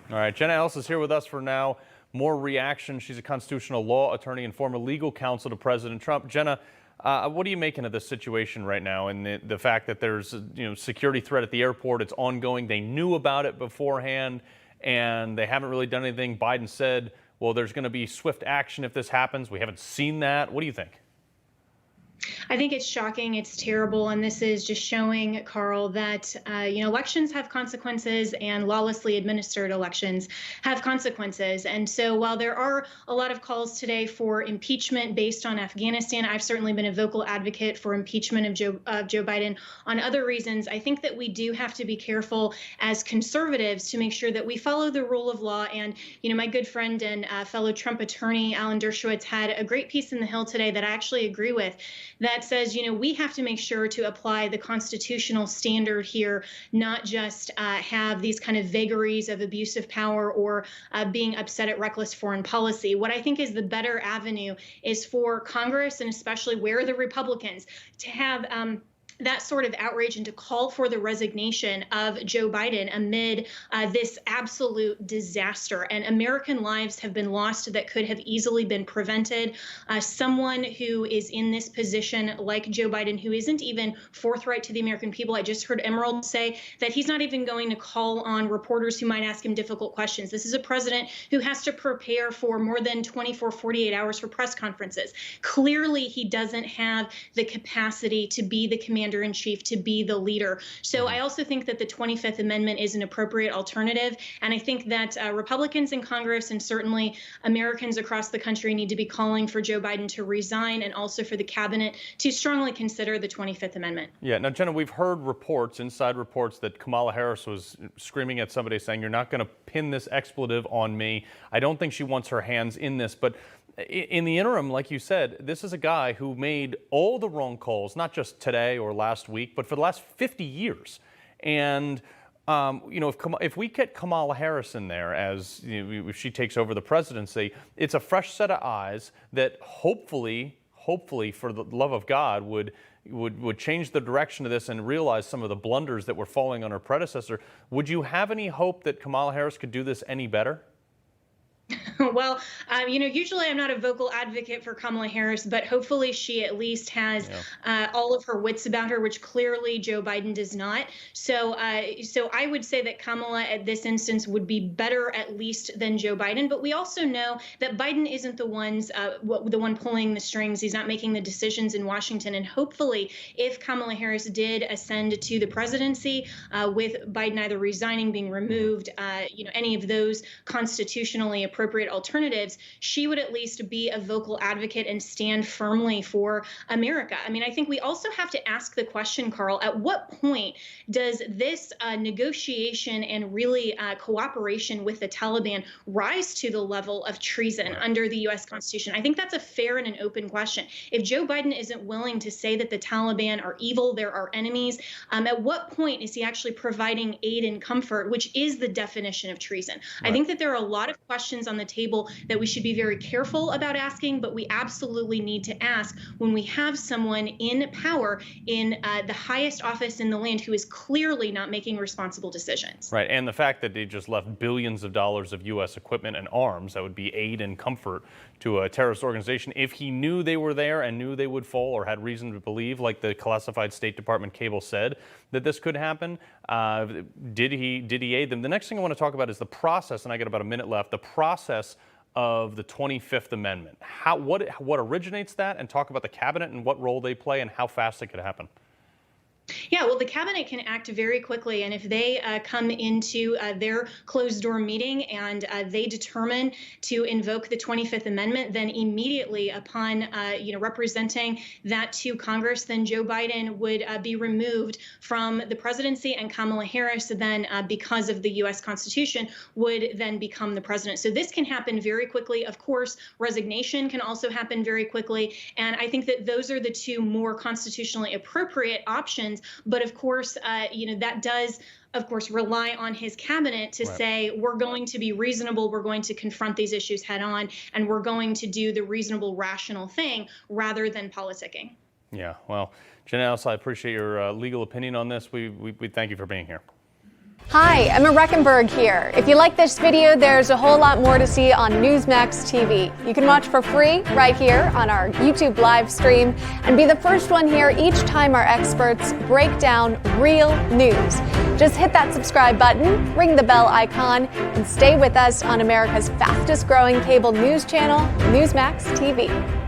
All right, Jenna Ellis is here with us for now. More reaction. She's a constitutional law attorney and former legal counsel to President Trump. Jenna, what are you making of this situation right now, and the fact that there's a security threat at the airport? It's ongoing. They knew about it beforehand, and they haven't really done anything. Biden said, well, there's going to be swift action if this happens. We haven't seen that. What do you think? I think it's shocking. It's terrible. And this is just showing, Carl, that, elections have consequences and lawlessly administered elections have consequences. And so while there are a lot of calls today for impeachment based on Afghanistan, I've certainly been a vocal advocate for impeachment of Joe Biden on other reasons. I think that we do have to be careful as conservatives to make sure that we follow the rule of law. And, my good friend and fellow Trump attorney, Alan Dershowitz, had a great piece in The Hill today that I actually agree with, that says, we have to make sure to apply the constitutional standard here, not just have these kind of vagaries of abuse of power or being upset at reckless foreign policy. What I think is the better avenue is for Congress, and especially where the Republicans, to have that sort of outrage and to call for the resignation of Joe Biden amid this absolute disaster. And American lives have been lost that could have easily been prevented. Someone who is in this position like Joe Biden, who isn't even forthright to the American people. I just heard Emerald say that he's not even going to call on reporters who might ask him difficult questions. This is a president who has to prepare for more than 24, 48 hours for press conferences. Clearly, he doesn't have the capacity to be the commander-in-chief, to be the leader. So I also think that the 25th Amendment is an appropriate alternative. And I think that Republicans in Congress and certainly Americans across the country need to be calling for Joe Biden to resign, and also for the cabinet to strongly consider the 25th Amendment. Yeah. Now, Jenna, we've heard reports, inside reports, that Kamala Harris was screaming at somebody saying, you're not going to pin this expletive on me. I don't think she wants her hands in this. But in the interim, like you said, this is a guy who made all the wrong calls, not just today or last week, but for the last 50 years. And, if we get Kamala Harris in there as, if she takes over the presidency, it's a fresh set of eyes that hopefully, for the love of God, would change the direction of this and realize some of the blunders that were falling on her predecessor. Would you have any hope that Kamala Harris could do this any better? Well, usually I'm not a vocal advocate for Kamala Harris, but hopefully she at least has all of her wits about her, which clearly Joe Biden does not. So I would say that Kamala at this instance would be better at least than Joe Biden. But we also know that Biden isn't the one pulling the strings. He's not making the decisions in Washington. And hopefully, if Kamala Harris did ascend to the presidency, with Biden either resigning, being removed, any of those constitutionally appropriate alternatives, she would at least be a vocal advocate and stand firmly for America. I mean, I think we also have to ask the question, Carl, at what point does this negotiation and really cooperation with the Taliban rise to the level of treason under the U.S. Constitution? I think that's a fair and an open question. If Joe Biden isn't willing to say that the Taliban are evil, they're our enemies, at what point is he actually providing aid and comfort, which is the definition of treason? I think that there are a lot of questions on the table that we should be very careful about asking, but we absolutely need to ask when we have someone in power in the highest office in the land who is clearly not making responsible decisions. Right, and the fact that they just left billions of dollars of U.S. equipment and arms that would be aid and comfort to a terrorist organization, if he knew they were there and knew they would fall, or had reason to believe, like the classified State Department cable said, that this could happen, did he aid them? The next thing I want to talk about is the process, and I got about a minute left, the process of the 25th Amendment. What originates that, and talk about the cabinet and what role they play and how fast it could happen. Yeah, well, the cabinet can act very quickly, and if they come into their closed-door meeting and they determine to invoke the 25th Amendment, then immediately upon representing that to Congress, then Joe Biden would be removed from the presidency, and Kamala Harris then, because of the U.S. Constitution, would then become the president. So this can happen very quickly. Of course, resignation can also happen very quickly, and I think that those are the two more constitutionally appropriate options. But of course, that does, of course, rely on his cabinet to say, we're going to be reasonable, we're going to confront these issues head on, and we're going to do the reasonable, rational thing rather than politicking. Yeah, well, Jenna Ellis, I appreciate your legal opinion on this. We thank you for being here. Hi, Emma Reckenberg here. If you like this video, there's a whole lot more to see on Newsmax TV. You can watch for free right here on our YouTube live stream and be the first one here each time our experts break down real news. Just hit that subscribe button, ring the bell icon, and stay with us on America's fastest growing cable news channel, Newsmax TV.